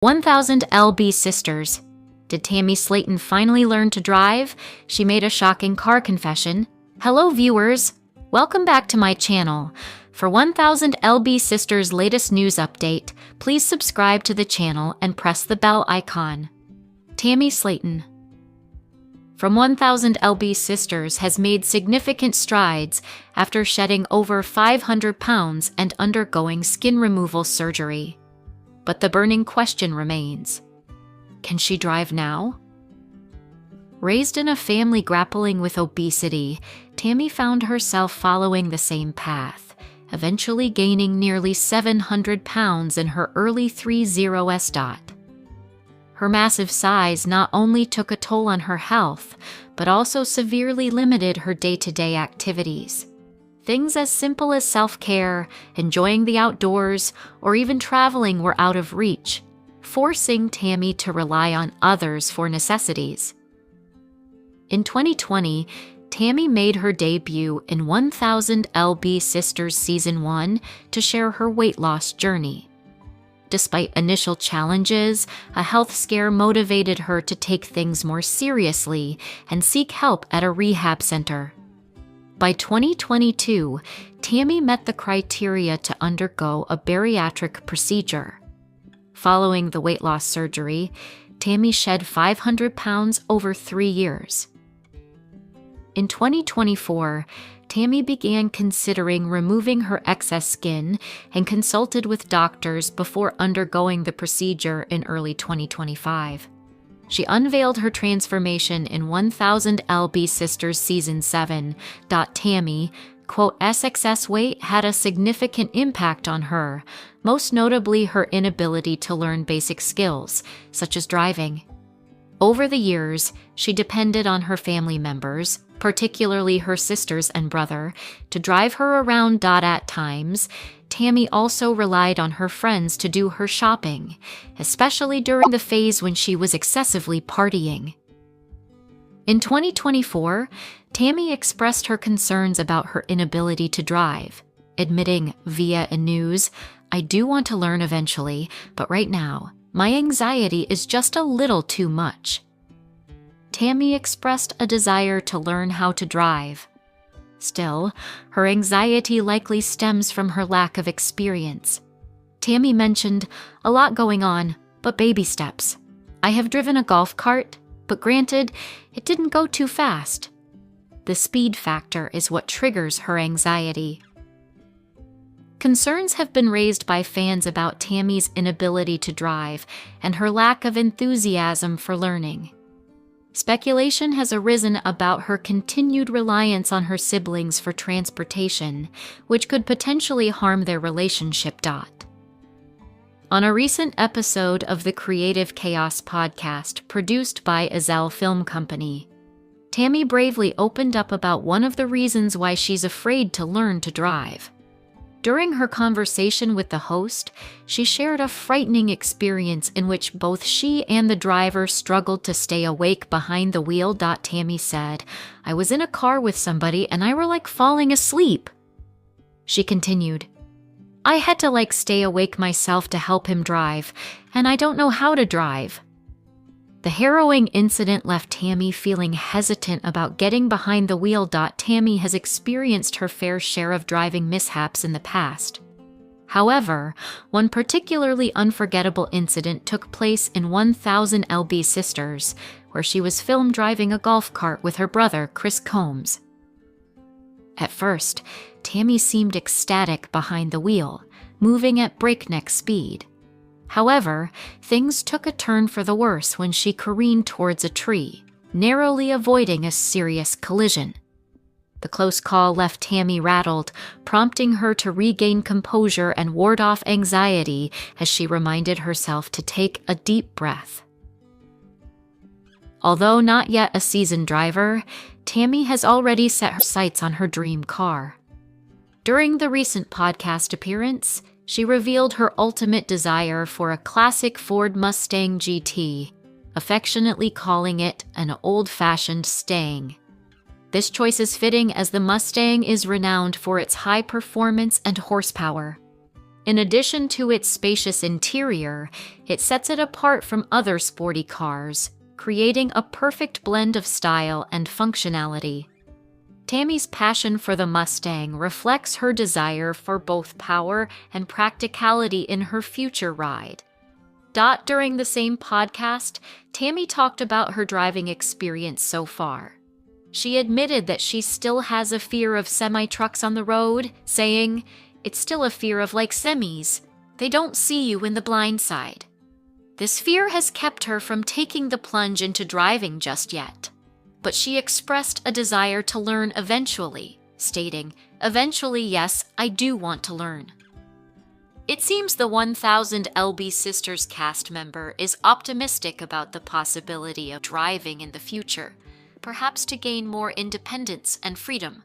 1000 LB Sisters. Did Tammy Slaton finally learn to drive? She made a shocking car confession. Hello viewers, welcome back to my channel. For 1000 LB Sisters' latest news update, please subscribe to the channel and press the bell icon. Tammy Slaton. From 1000 LB Sisters has made significant strides after shedding over 500 pounds and undergoing skin removal surgery. But the burning question remains: can she drive now? Raised in a family grappling with obesity, Tammy found herself following the same path, eventually gaining nearly 700 pounds in her early 30s. Her massive size not only took a toll on her health, but also severely limited her day-to-day activities. Things as simple as self-care, enjoying the outdoors, or even traveling were out of reach, forcing Tammy to rely on others for necessities. In 2020, Tammy made her debut in 1000 LB Sisters Season 1 to share her weight loss journey. Despite initial challenges, a health scare motivated her to take things more seriously and seek help at a rehab center. By 2022, Tammy met the criteria to undergo a bariatric procedure. Following the weight loss surgery, Tammy shed 500 pounds over 3 years. In 2024, Tammy began considering removing her excess skin and consulted with doctors before undergoing the procedure in early 2025. She unveiled her transformation in 1000 LB Sisters Season 7. Tammy, quote, "SXS weight had a significant impact on her, most notably her inability to learn basic skills, such as driving. Over the years, she depended on her family members, particularly her sisters and brother, to drive her around. At times, Tammy also relied on her friends to do her shopping, especially during the phase when she was excessively partying." In 2024, Tammy expressed her concerns about her inability to drive, admitting via a news, "I do want to learn eventually, but right now, my anxiety is just a little too much." Tammy expressed a desire to learn how to drive. Still, her anxiety likely stems from her lack of experience. Tammy mentioned, "A lot going on, but baby steps. I have driven a golf cart, but granted, it didn't go too fast." The speed factor is what triggers her anxiety. Concerns have been raised by fans about Tammy's inability to drive and her lack of enthusiasm for learning. Speculation has arisen about her continued reliance on her siblings for transportation, which could potentially harm their relationship. On a recent episode of the Creative Chaos podcast produced by Azelle Film Company, Tammy bravely opened up about one of the reasons why she's afraid to learn to drive. During her conversation with the host, she shared a frightening experience in which both she and the driver struggled to stay awake behind the wheel. Tammy said, "I was in a car with somebody and I were like falling asleep." She continued, "I had to stay awake myself to help him drive, and I don't know how to drive." The harrowing incident left Tammy feeling hesitant about getting behind the wheel. Tammy has experienced her fair share of driving mishaps in the past. However, one particularly unforgettable incident took place in 1000 LB Sisters, where she was filmed driving a golf cart with her brother, Chris Combs. At first, Tammy seemed ecstatic behind the wheel, moving at breakneck speed. However, things took a turn for the worse when she careened towards a tree, narrowly avoiding a serious collision. The close call left Tammy rattled, prompting her to regain composure and ward off anxiety as she reminded herself to take a deep breath. Although not yet a seasoned driver, Tammy has already set her sights on her dream car. During the recent podcast appearance, she revealed her ultimate desire for a classic Ford Mustang GT, affectionately calling it an old-fashioned Stang. This choice is fitting as the Mustang is renowned for its high performance and horsepower. In addition to its spacious interior, it sets it apart from other sporty cars, creating a perfect blend of style and functionality. Tammy's passion for the Mustang reflects her desire for both power and practicality in her future ride. During the same podcast, Tammy talked about her driving experience so far. She admitted that she still has a fear of semi-trucks on the road, saying, "It's still a fear of like semis. They don't see you in the blind side." This fear has kept her from taking the plunge into driving just yet. But she expressed a desire to learn eventually, stating, "Eventually, yes, I do want to learn." It seems the 1000 LB Sisters cast member is optimistic about the possibility of driving in the future, perhaps to gain more independence and freedom.